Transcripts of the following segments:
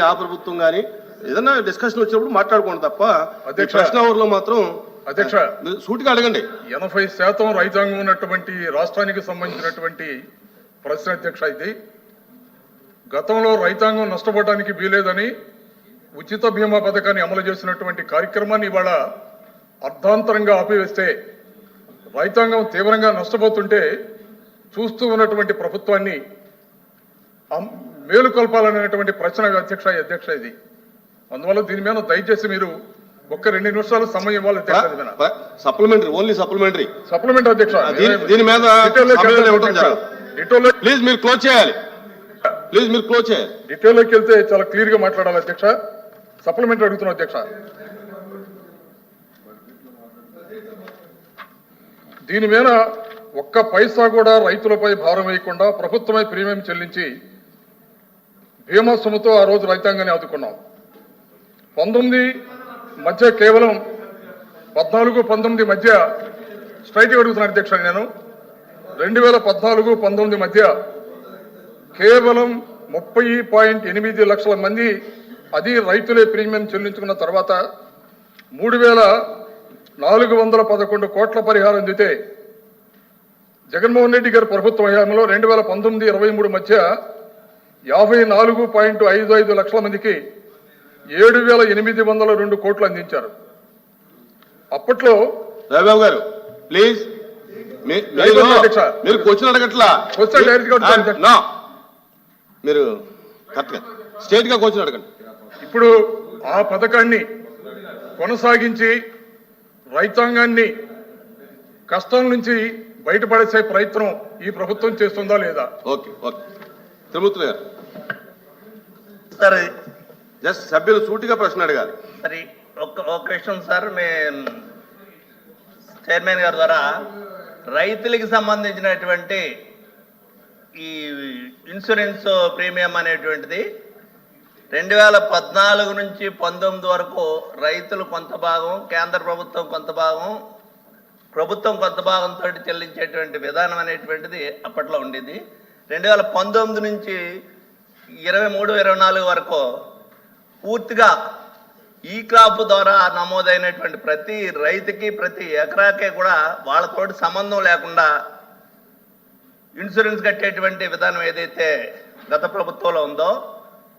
ఆ ప్రభుత్వం కానీ ఏదన్నా డిస్కషన్ వచ్చినప్పుడు మాట్లాడుకోండి తప్ప ప్రశ్న అవర్లో మాత్రం అధ్యక్ష సూటిగా అడగండి. 80% రైతాంగం ఉన్నటువంటి రాష్ట్రానికి సంబంధించినటువంటి ప్రశ్న అధ్యక్ష. ఇది గతంలో రైతాంగం నష్టపోవడానికి వీలేదని ఉచిత బీమా పథకాన్ని అమలు చేసినటువంటి కార్యక్రమాన్ని ఇవాళ అర్ధాంతరంగా ఆపివేస్తే రైతాంగం తీవ్రంగా నష్టపోతుంటే చూస్తూ ఉన్నటువంటి ప్రభుత్వాన్ని మేలుకొల్పాలనేటువంటి ప్రశ్న అధ్యక్ష ఇది. అందువల్ల దీని మీద దయచేసి మీరు ఒక్క 2 నిమిషాలు సమయం ఇవ్వాలి అధ్యక్ష. సప్లిమెంటరీ ఓన్లీ సప్లిమెంటరీ అధ్యక్ష. దీని మీద ప్లీజ్ మీరు క్లోజ్ చేయాలి. డీటెయిల్లోకి వెళ్తే చాలా క్లియర్ గా మాట్లాడాలి అధ్యక్ష. సప్లిమెంటరీ అడుగుతున్నా అధ్యక్ష. దీని మీద ఒక్క పైసా కూడా రైతులపై భారం వేయకుండా ప్రభుత్వమే ప్రీమియం చెల్లించి బీమా సొమ్ముతో ఆ రోజు రైతాంగాన్ని ఆదుకున్నాం. 19 మధ్య కేవలం 14-19 మధ్య స్ట్రైట్ అడుగుతున్నాను అధ్యక్ష. నేను 2014-19 మధ్య కేవలం 30.8 లక్షల మంది అది రైతులే ప్రీమియం చెల్లించుకున్న తర్వాత 3,411 కోట్ల పరిహారం అందితే జగన్మోహన్ రెడ్డి గారి ప్రభుత్వ హయాంలో 2019-23 మధ్య 54.55 లక్షల మందికి 7,802 కోట్లు అందించారు. అప్పట్లో రాబాబు గారు ప్లీజ్ మీరు క్వశ్చన్ అడగట్లా, మీరు స్టేట్ గా క్వశ్చన్ అడగండి. ఇప్పుడు ఆ పథకాన్ని కొనసాగించి రైతాంగాన్ని కష్టం నుంచి బయటపడేసే ప్రయత్నం ఈ ప్రభుత్వం చేస్తుందా లేదా? ఓకే తిరుమూర్తి గారు జస్ట్ సభ్యులు సూటిగా ప్రశ్న అడగాలి. సరే ఒక క్వశ్చన్ సార్, చైర్మన్ గారి ద్వారా రైతులకి సంబంధించినటువంటి ఈ ఇన్సూరెన్స్ ప్రీమియం అనేటువంటిది 2014 నుంచి 19 వరకు రైతులు కొంత భాగం, కేంద్ర ప్రభుత్వం కొంత భాగం, ప్రభుత్వం కొంత భాగంతో చెల్లించేటువంటి విధానం అనేటువంటిది అప్పట్లో ఉండేది. 2019 నుంచి 23-24 వరకు పూర్తిగా ఈ క్రాప్ ద్వారా నమోదైనటువంటి ప్రతి రైతుకి ప్రతి ఎకరాకే కూడా వాళ్ళతోటి సంబంధం లేకుండా ఇన్సూరెన్స్ కట్టేటువంటి విధానం ఏదైతే గత ప్రభుత్వంలో ఉందో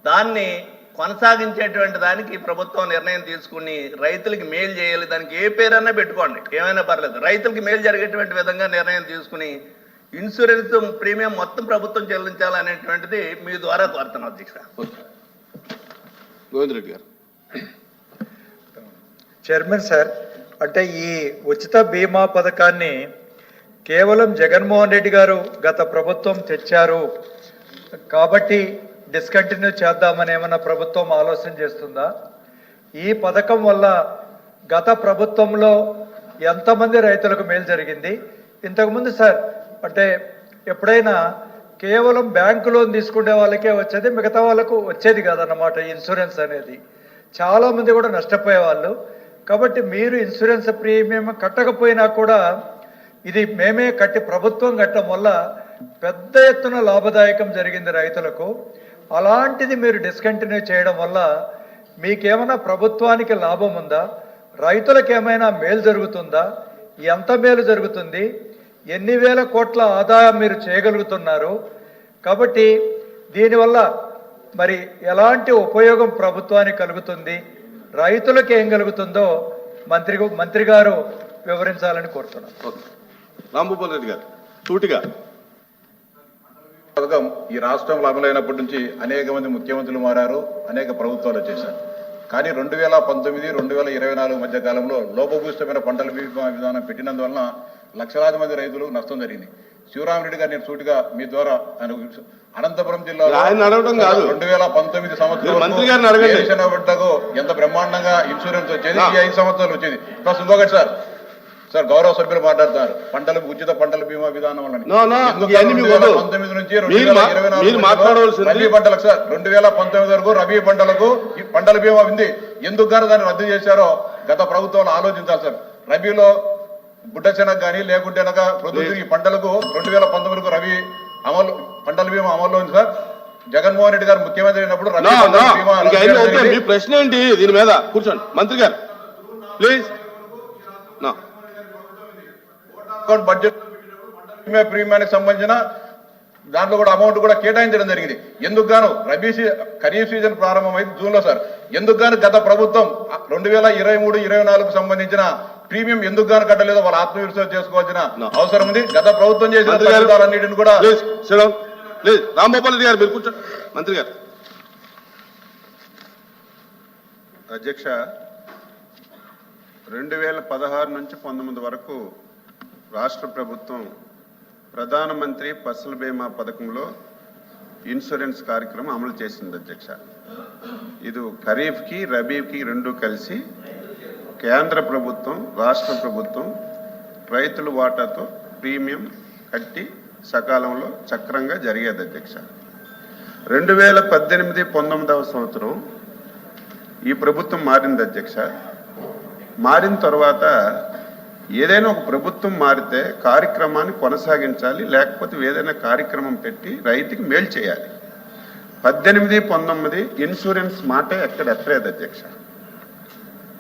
దాన్ని కొనసాగించేటువంటి దానికి ప్రభుత్వం నిర్ణయం తీసుకుని రైతులకి మేలు చేయాలి. దానికి ఏ పేరన్నా పెట్టుకోండి, ఏమైనా పర్లేదు, రైతులకి మేలు జరిగేటువంటి విధంగా నిర్ణయం తీసుకుని ఇన్సూరెన్స్ ప్రీమియం మొత్తం ప్రభుత్వం చెల్లించాలనేటువంటిది మీ ద్వారా కోరుతున్నాం అధ్యక్ష. గోవింద్ రెడ్డి గారు. చైర్మన్ సార్, అంటే ఈ ఉచిత బీమా పథకాన్ని కేవలం జగన్మోహన్ రెడ్డి గారు గత ప్రభుత్వం తెచ్చారు కాబట్టి డిస్కంటిన్యూ చేద్దామని ఏమన్నా ప్రభుత్వం ఆలోచన చేస్తుందా? ఈ పథకం వల్ల గత ప్రభుత్వంలో ఎంతమంది రైతులకు మేలు జరిగింది? ఇంతకుముందు సార్ అంటే ఎప్పుడైనా కేవలం బ్యాంకు లోన్ తీసుకునే వాళ్ళకే వచ్చేది, మిగతా వాళ్ళకు వచ్చేది కాదన్నమాట ఇన్సూరెన్స్ అనేది. చాలామంది కూడా నష్టపోయేవాళ్ళు. కాబట్టి మీరు ఇన్సూరెన్స్ ప్రీమియం కట్టకపోయినా కూడా ఇది మేమే కట్టి ప్రభుత్వం కట్టడం వల్ల పెద్ద ఎత్తున లాభదాయకం జరిగింది రైతులకు. అలాంటిది మీరు డిస్కంటిన్యూ చేయడం వల్ల మీకేమైనా ప్రభుత్వానికి లాభం ఉందా? రైతులకు ఏమైనా మేలు జరుగుతుందా? ఎంత మేలు జరుగుతుంది? ఎన్ని వేల కోట్ల ఆదాయం మీరు చేయగలుగుతున్నారు? కాబట్టి దీనివల్ల మరి ఎలాంటి ఉపయోగం ప్రభుత్వానికి కలుగుతుంది, రైతులకు ఏం కలుగుతుందో మంత్రి గారు వివరించాలని కోరుతున్నాను. రాంభూపాల్ రెడ్డి గారు సూటిగా. పథకం ఈ రాష్ట్రంలో అమలైనప్పటి నుంచి అనేక మంది ముఖ్యమంత్రులు మారారు, అనేక ప్రభుత్వాలు వచ్చేసారు. కానీ 2019-2024 మధ్య కాలంలో లోపభూయిష్టమైన పంటల బీమా విధానం పెట్టినందువలన లక్షలాది మంది రైతులు నష్టం జరిగింది. శివరామరెడ్డి గారు నేను సూటిగా మీ ద్వారా అనంతపురం జిల్లాలో 2019 సంవత్సరం ఎంత బ్రహ్మాండంగా ఇన్సూరెన్స్ వచ్చేది, ఈ 5 సంవత్సరాలు వచ్చేది. ప్లస్ ఇంకొకటి సార్ గౌరవ సభ్యులు మాట్లాడతారు ఉచిత పంటల బీమా విధానం వల్ల 2019 నుంచి 2024 రబీ పంటలకు సార్ 2019 వరకు రబీ పంటలకు పంటల బీమా ఉంది. ఎందుకు గారు దాన్ని రద్దు చేశారో గత ప్రభుత్వాలు ఆలోచించాలి సార్. రబీలో గుడ్డశనగ కానీ లేకుంటే ప్రొద్దు ఈ పంటలకు 2019 రబీ అమలు పంటల బీమా అమల్లో ఉంది సార్. జగన్మోహన్ రెడ్డి గారు ముఖ్యమంత్రి అయినప్పుడు రబీ నో, పంటల నో. బీమా ఇంకా రద్దు అన్ని చేయడం ఓకే. మీ జరిగింది. ప్రశ్న ఏంటి దీని మీద? కూర్చోండి మంత్రి గారు ప్లీజ్. నో. అకౌంట్ బడ్జెట్ బీమా ప్రీమియానికి సంబంధించిన దాంట్లో కూడా అమౌంట్ కూడా కేటాయించడం జరిగింది. ఎందుకు గాను ఖరీఫ్ సీజన్ ప్రారంభమైంది జూన్ లో సార్. ఎందుకు గాను గత ప్రభుత్వం 2023-24 సంబంధించిన ప్రీమియం ఎందుకు గాను కట్టలేదో వాళ్ళ ఆత్మవిశ్వాసం చేసుకోవాల్సిన అవసరం ఉంది. గత ప్రభుత్వం చేసిన తగ్గుదలన్నిటిని కూడా ప్లీజ్ ప్లీజ్ రాంగోపాల్ రెడ్డి గారు మీరు కూర్చోండి. మంత్రి గారు. అధ్యక్ష, 2016 నుంచి 19 వరకు రాష్ట్ర ప్రభుత్వం ప్రధానమంత్రి ఫసల్ బీమా పథకంలో ఇన్సూరెన్స్ కార్యక్రమం అమలు చేసింది అధ్యక్ష. ఇది ఖరీఫ్కి రబీకి రెండు కలిసి కేంద్ర ప్రభుత్వం రాష్ట్ర ప్రభుత్వం రైతుల వాటాతో ప్రీమియం కట్టి సకాలంలో చక్రంగా జరిగేది అధ్యక్ష. 2018-19 సంవత్సరం ఈ ప్రభుత్వం మారింది అధ్యక్ష. మారిన తర్వాత ఏదైనా ఒక ప్రభుత్వం మారితే కార్యక్రమాన్ని కొనసాగించాలి, లేకపోతే ఏదైనా కార్యక్రమం పెట్టి రైతుకి మేలు చేయాలి. 18-19 ఇన్సూరెన్స్ మాట ఎక్కడ ఎత్తలేదు అధ్యక్ష.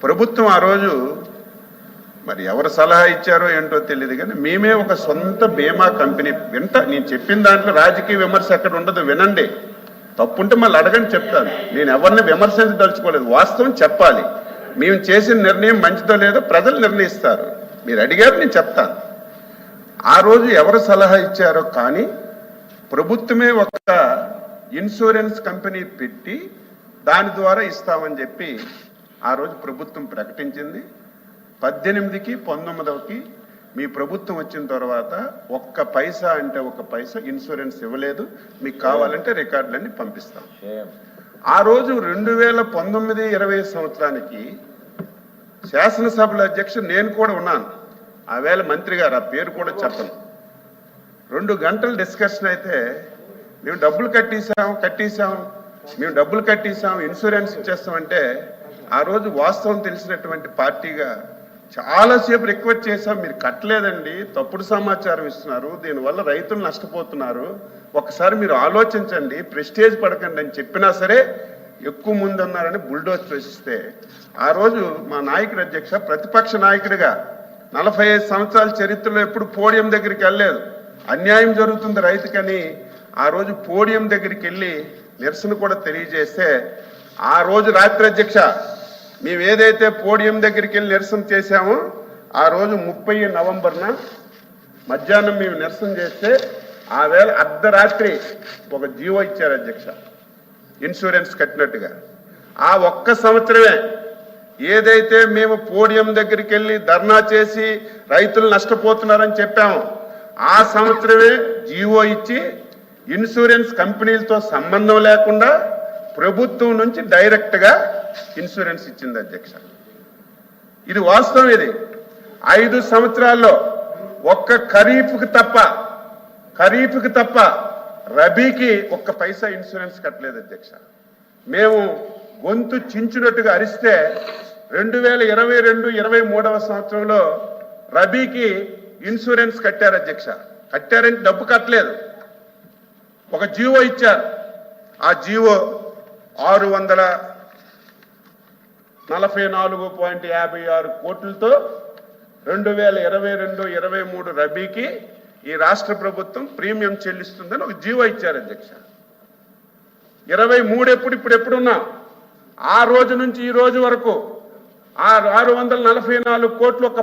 ప్రభుత్వం ఆ రోజు మరి ఎవరు సలహా ఇచ్చారో ఏంటో తెలియదు కానీ మేమే ఒక సొంత బీమా కంపెనీ నేను చెప్పిన దాంట్లో రాజకీయ విమర్శ ఎక్కడ ఉండదు, వినండి. తప్పుంటే మళ్ళీ అడగండి, చెప్తాను. నేను ఎవరిని విమర్శించదలుచుకోలేదు, వాస్తవం చెప్పాలి. మేము చేసిన నిర్ణయం మంచిదో లేదో ప్రజలు నిర్ణయిస్తారు. మీరు అడిగారు, నేను చెప్తాను. ఆ రోజు ఎవరు సలహా ఇచ్చారో కానీ ప్రభుత్వమే ఒక ఇన్సూరెన్స్ కంపెనీ పెట్టి దాని ద్వారా ఇస్తామని చెప్పి ఆ రోజు ప్రభుత్వం ప్రకటించింది. 18కి 19కి మీ ప్రభుత్వం వచ్చిన తర్వాత ఒక్క పైసా అంటే ఒక్క పైసా ఇన్సూరెన్స్ ఇవ్వలేదు. మీకు కావాలంటే రికార్డులన్నీ పంపిస్తాం. ఆ రోజు 2019-20 సంవత్సరానికి శాసనసభల అధ్యక్షుడు నేను కూడా ఉన్నాను. ఆ వేళ మంత్రి గారు, ఆ పేరు కూడా చెప్పను, 2 గంటల డిస్కషన్ అయితే మేము డబ్బులు కట్టేశాం మేము డబ్బులు కట్టేశాం ఇన్సూరెన్స్ ఇచ్చేస్తామంటే ఆ రోజు వాస్తవం తెలిసినటువంటి పార్టీగా చాలాసేపు రిక్వెస్ట్ చేశాం. మీరు కట్టలేదండి, తప్పుడు సమాచారం ఇస్తున్నారు, దీనివల్ల రైతులు నష్టపోతున్నారు, ఒకసారి మీరు ఆలోచించండి, ప్రెస్టేజ్ పడకండి అని చెప్పినా సరే ఎక్కువ ముందు ఉన్నారని బుల్డోజ్ ప్రశ్నిస్తే ఆ రోజు మా నాయకుడు అధ్యక్ష, ప్రతిపక్ష నాయకుడిగా 45 సంవత్సరాల చరిత్రలో ఎప్పుడు పోడియం దగ్గరికి వెళ్ళలేదు. అన్యాయం జరుగుతుంది రైతుకని ఆ రోజు పోడియం దగ్గరికి వెళ్ళి నిరసన కూడా తెలియజేస్తే ఆ రోజు రాత్రి అధ్యక్ష మేము ఏదైతే పోడియం దగ్గరికి వెళ్ళి నిరసన చేశామో ఆ రోజు 30 నవంబర్న మధ్యాహ్నం మేము నిరసన చేస్తే ఆ వేళ అర్ధరాత్రి ఒక జీవో ఇచ్చారు అధ్యక్ష, ఇన్సూరెన్స్ కట్టినట్టుగా. ఆ ఒక్క సంవత్సరమే ఏదైతే మేము పోడియం దగ్గరికి వెళ్ళి ధర్నా చేసి రైతులు నష్టపోతున్నారని చెప్పాము, ఆ సంవత్సరమే జీవో ఇచ్చి ఇన్సూరెన్స్ కంపెనీలతో సంబంధం లేకుండా ప్రభుత్వం నుంచి డైరెక్ట్గా ఇన్సూరెన్స్ ఇచ్చింది అధ్యక్ష. ఇది వాస్తవం. ఇది 5 సంవత్సరాల్లో ఒక్క ఖరీఫ్కి తప్ప రబీకి ఒక్క పైసా ఇన్సూరెన్స్ కట్టలేదు అధ్యక్ష. మేము గొంతు చించినట్టుగా అరిస్తే 2022-23 సంవత్సరంలో రబీకి ఇన్సూరెన్స్ కట్టారు అధ్యక్ష. కట్టారంటే డబ్బు కట్టలేదు, ఒక జీవో ఇచ్చారు. ఆ జీవో 644.56 కోట్లతో 2022-23 రబీకి ఈ రాష్ట్ర ప్రభుత్వం ప్రీమియం చెల్లిస్తుందని ఒక జీవో ఇచ్చారు అధ్యక్ష. 23 ఇప్పుడున్నా ఆ రోజు నుంచి ఈ రోజు వరకు ఆ 644 కోట్లు ఒక